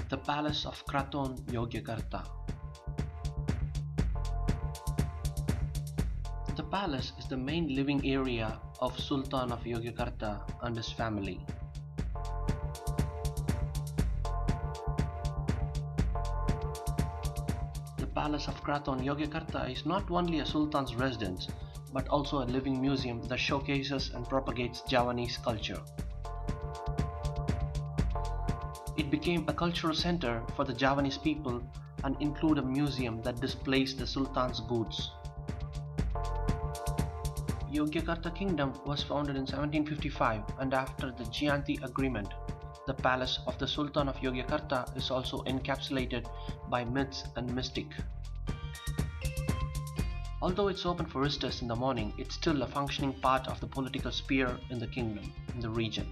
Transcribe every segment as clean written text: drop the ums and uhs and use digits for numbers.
The Palace of Kraton Yogyakarta. The palace is the main living area of Sultan of Yogyakarta and his family. The Palace of Kraton Yogyakarta is not only a Sultan's residence but also a living museum that showcases and propagates Javanese culture. It became a cultural center for the Javanese people and include a museum that displays the Sultan's goods. Yogyakarta Kingdom was founded in 1755, and after the Gianti Agreement, the palace of the Sultan of Yogyakarta is also encapsulated by myths and mystic. Although it's open for visitors in the morning, it's still a functioning part of the political sphere in the kingdom, in the region.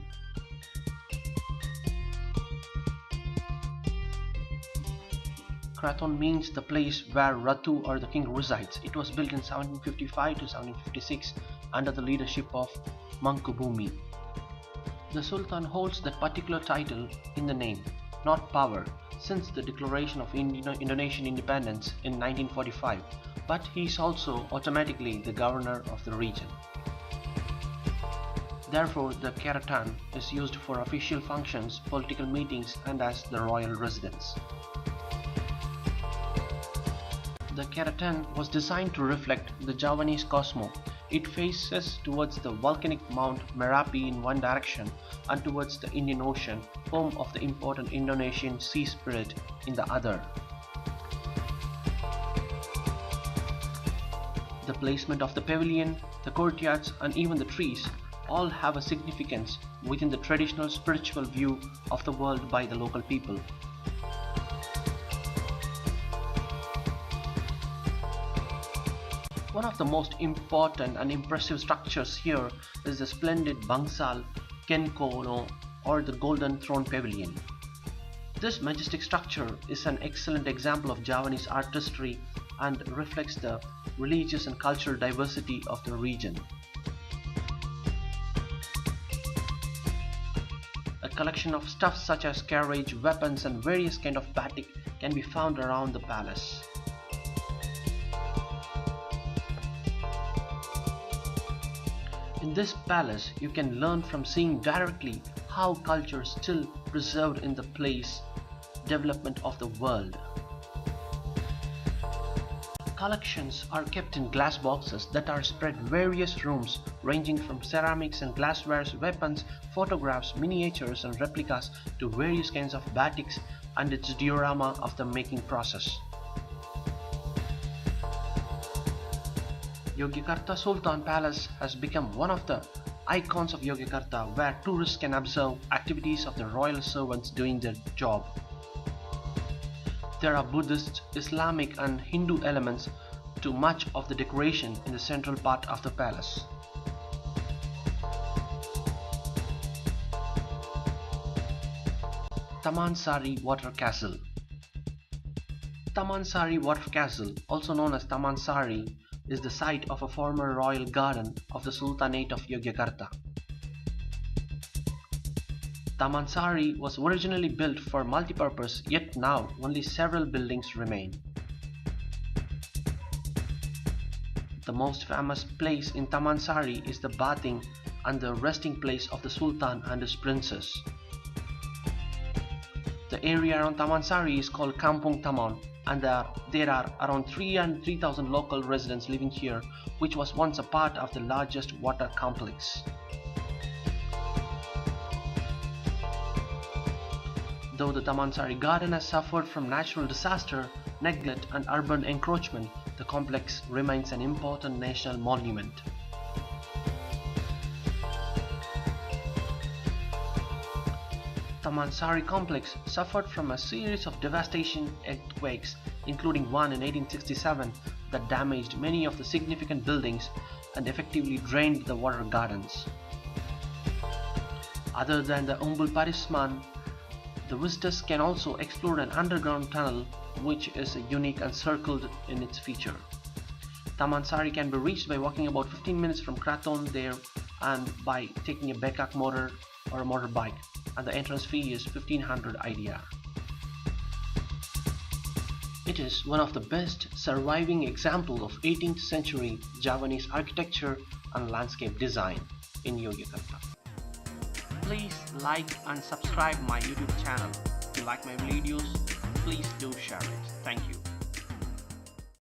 Kraton means the place where Ratu or the king resides. It was built in 1755 to 1756 under the leadership of Mangkubumi. The Sultan holds that particular title in the name, not power, since the declaration of Indonesian independence in 1945, but he is also automatically the governor of the region. Therefore, the Kraton is used for official functions, political meetings, and as the royal residence. The Kraton was designed to reflect the Javanese cosmos. It faces towards the volcanic Mount Merapi in one direction and towards the Indian Ocean, home of the important Indonesian sea spirit, in the other. The placement of the pavilion, the courtyards, and even the trees all have a significance within the traditional spiritual view of the world by the local people. One of the most important and impressive structures here is the splendid Bangsal Kenkono, or the Golden Throne Pavilion. This majestic structure is an excellent example of Javanese artistry and reflects the religious and cultural diversity of the region. A collection of stuffs such as carriage, weapons, and various kinds of batik can be found around the palace. In this palace, you can learn from seeing directly how culture is still preserved in the place development of the world. Collections are kept in glass boxes that are spread various rooms ranging from ceramics and glasswares, weapons, photographs, miniatures and replicas to various kinds of batiks and its diorama of the making process. Yogyakarta Sultan Palace has become one of the icons of Yogyakarta, where tourists can observe activities of the royal servants doing their job. There are Buddhist, Islamic and Hindu elements to much of the decoration in the central part of the palace. Taman Sari Water Castle. Taman Sari Water Castle, also known as Taman Sari, is the site of a former royal garden of the Sultanate of Yogyakarta. Taman Sari was originally built for multi-purpose, yet now only several buildings remain. The most famous place in Taman Sari is the bathing and the resting place of the Sultan and his princess. The area around Taman Sari is called Kampung Taman, and there are around 3,000 local residents living here, which was once a part of the largest water complex. Though the Taman Sari garden has suffered from natural disaster, neglect and urban encroachment, the complex remains an important national monument. Taman Sari complex suffered from a series of devastating earthquakes, including one in 1867 that damaged many of the significant buildings and effectively drained the water gardens. Other than the Umbul Parisman, the visitors can also explore an underground tunnel which is unique and circled in its feature. Taman Sari can be reached by walking about 15 minutes from Kraton there and by taking a Bekak motor or a motorbike, and the entrance fee is 1500 IDR. It is one of the best surviving examples of 18th century Javanese architecture and landscape design in Yogyakarta. Please like and subscribe my YouTube channel. If you like my videos, please do share it. Thank you.